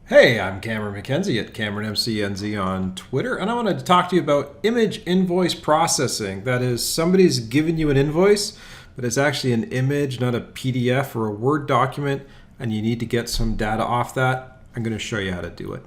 Hey, I'm Cameron McKenzie at CameronMCNZ on Twitter, and I wanted to talk to you about image invoice processing. That is, somebody's given you an invoice, but it's actually an image, not a PDF or a Word document, and you need to get some data off that. I'm going to show you how to do it.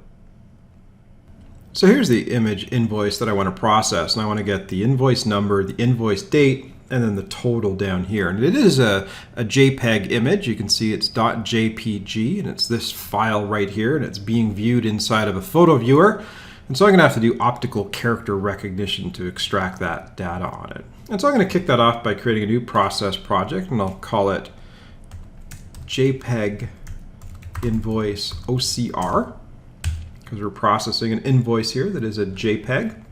So here's the image invoice that I want to process, and I want to get the invoice number, the invoice date, and then the total down here. And it is a JPEG image. You can see it's .jpg, and it's this file right here, and it's being viewed inside of a photo viewer. And so I'm going to have to do optical character recognition to extract that data on it. And so I'm going to kick that off by creating a new process project, and I'll call it JPEG Invoice OCR, because we're processing an invoice here that is a JPEG.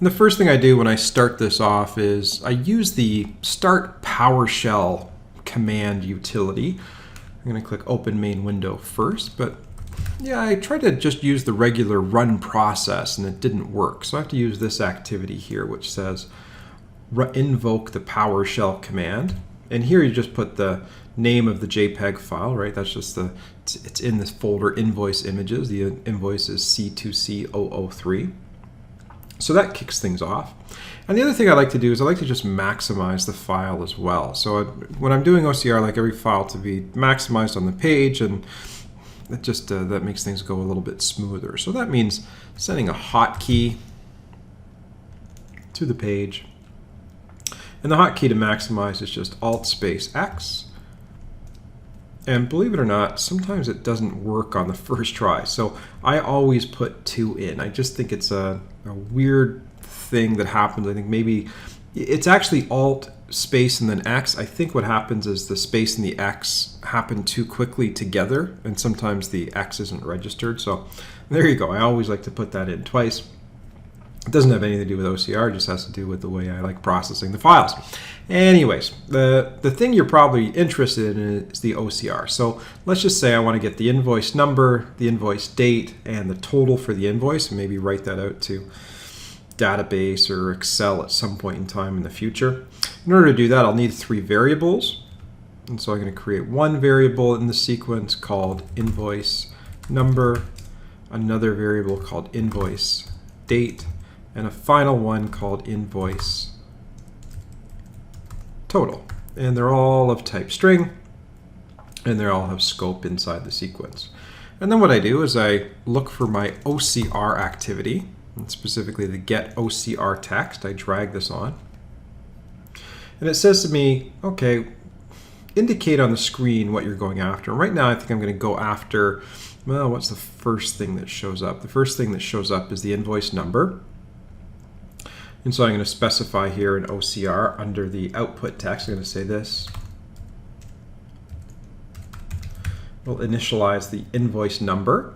And the first thing I do when I start this off is I use the start Powershell command utility. I'm going to click open main window first, but yeah, I tried to just use the regular run process and it didn't work. So I have to use this activity here, which says invoke the Powershell command. And here you just put the name of the JPEG file, right? That's just it's in this folder invoice images. The invoice is C2C003. So that kicks things off. And the other thing I like to do is I like to just maximize the file as well. So when I'm doing OCR, I like every file to be maximized on the page, and it just that makes things go a little bit smoother. So that means sending a hotkey to the page. And the hotkey to maximize is just Alt-X. And believe it or not, sometimes it doesn't work on the first try. So I always put 2 in. I just think it's a weird thing that happens. I think maybe it's actually Alt space and then X. I think what happens is the space and the X happen too quickly together, and sometimes the X isn't registered. So there you go. I always like to put that in twice. It doesn't have anything to do with OCR, it just has to do with the way I like processing the files. Anyways, the thing you're probably interested in is the OCR. So let's just say I want to get the invoice number, the invoice date, and the total for the invoice, and maybe write that out to database or Excel at some point in time in the future. In order to do that, I'll need 3 variables. And so I'm going to create one variable in the sequence called invoice number, another variable called invoice date, and a final one called invoice total. And they're all of type string, and they all have scope inside the sequence. And then what I do is I look for my OCR activity, and specifically the get OCR text. I drag this on. And it says to me, okay, indicate on the screen what you're going after. And right now I think I'm going to go after, well, what's the first thing that shows up? The first thing that shows up is the invoice number. And so I'm going to specify here in OCR under the output text, I'm going to say this. We'll initialize the invoice number.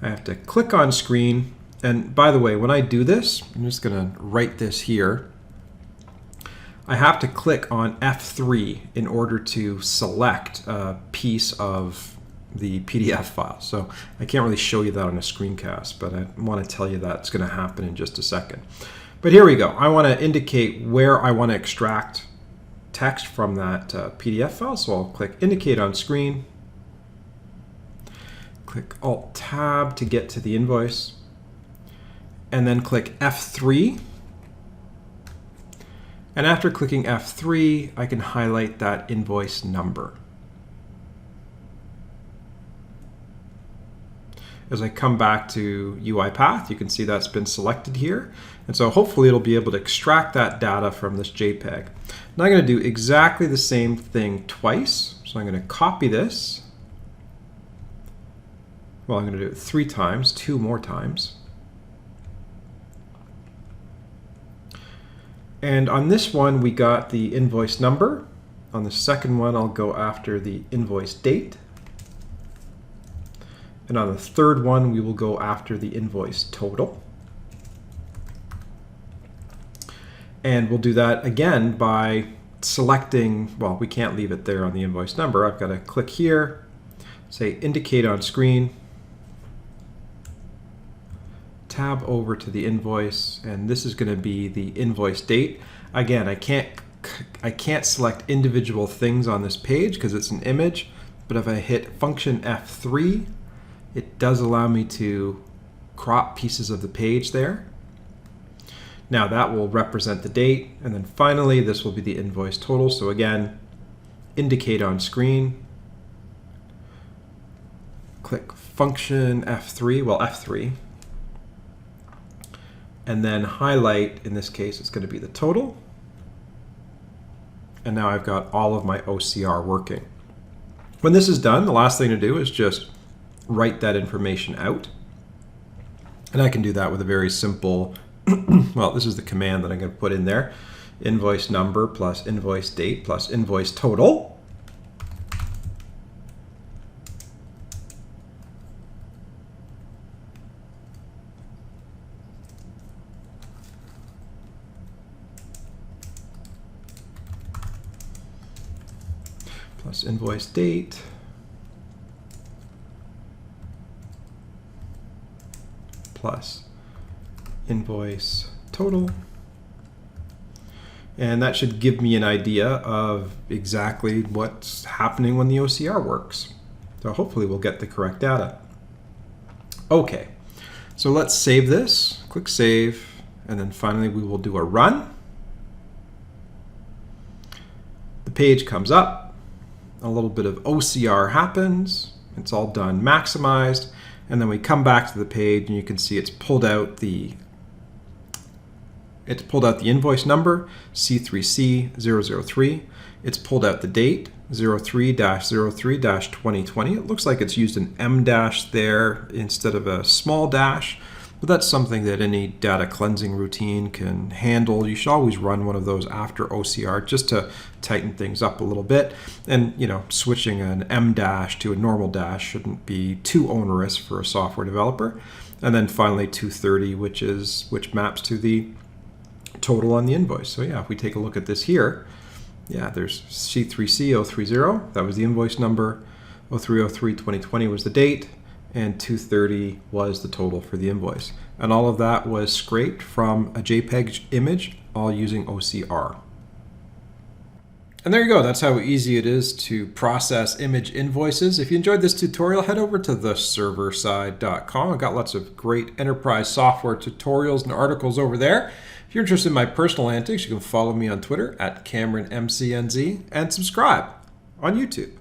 I have to click on screen. And by the way, when I do this, I'm just going to write this here. I have to click on F3 in order to select a piece of the PDF file. So I can't really show you that on a screencast, but I want to tell you that's going to happen in just a second. But here we go. I want to indicate where I want to extract text from that PDF file. So I'll click indicate on screen. Click Alt-Tab to get to the invoice. And then click F3. And after clicking F3, I can highlight that invoice number. As I come back to UiPath, you can see that's been selected here. And so hopefully it'll be able to extract that data from this JPEG. Now I'm going to do exactly the same thing twice. So I'm going to copy this. Well, I'm going to do it 3 times, 2 more times. And on this one, we got the invoice number. On the second one, I'll go after the invoice date. And on the third one, we will go after the invoice total. And we'll do that again by selecting, well, we can't leave it there on the invoice number. I've got to click here, say indicate on screen, tab over to the invoice, and this is going to be the invoice date. Again, I can't select individual things on this page because it's an image, but if I hit function F3, It does allow me to crop pieces of the page there. Now that will represent the date, and then finally this will be the invoice total. So again, indicate on screen, click function F3, well F3, and then highlight, in this case it's going to be the total, and now I've got all of my OCR working. When this is done, the last thing to do is just write that information out, and I can do that with a very simple well, this is the command that I'm going to put in there. Invoice number plus invoice date plus invoice total. Plus invoice date. Plus invoice total, and that should give me an idea of exactly what's happening when the OCR works. So hopefully we'll get the correct data. Okay, so let's save this, click save, and then finally we will do a run. The page comes up, a little bit of OCR happens, it's all done maximized, and then we come back to the page and you can see it's pulled out the invoice number, C3C003. It's pulled out the date, 03-03-2020. It looks like it's used an M dash there instead of a small dash, but that's something that any data cleansing routine can handle. You should always run one of those after OCR just to tighten things up a little bit. And switching an M dash to a normal dash shouldn't be too onerous for a software developer. And then finally 230, which maps to the total on the invoice. So yeah, if we take a look at this here, yeah, there's C3C030, that was the invoice number, 03-03-2020 was the date, and 230 was the total for the invoice. And all of that was scraped from a JPEG image, all using OCR. And there you go, that's how easy it is to process image invoices. If you enjoyed this tutorial, head over to theserverside.com. I've got lots of great enterprise software tutorials and articles over there. If you're interested in my personal antics, you can follow me on Twitter @CameronMCNZ and subscribe on YouTube.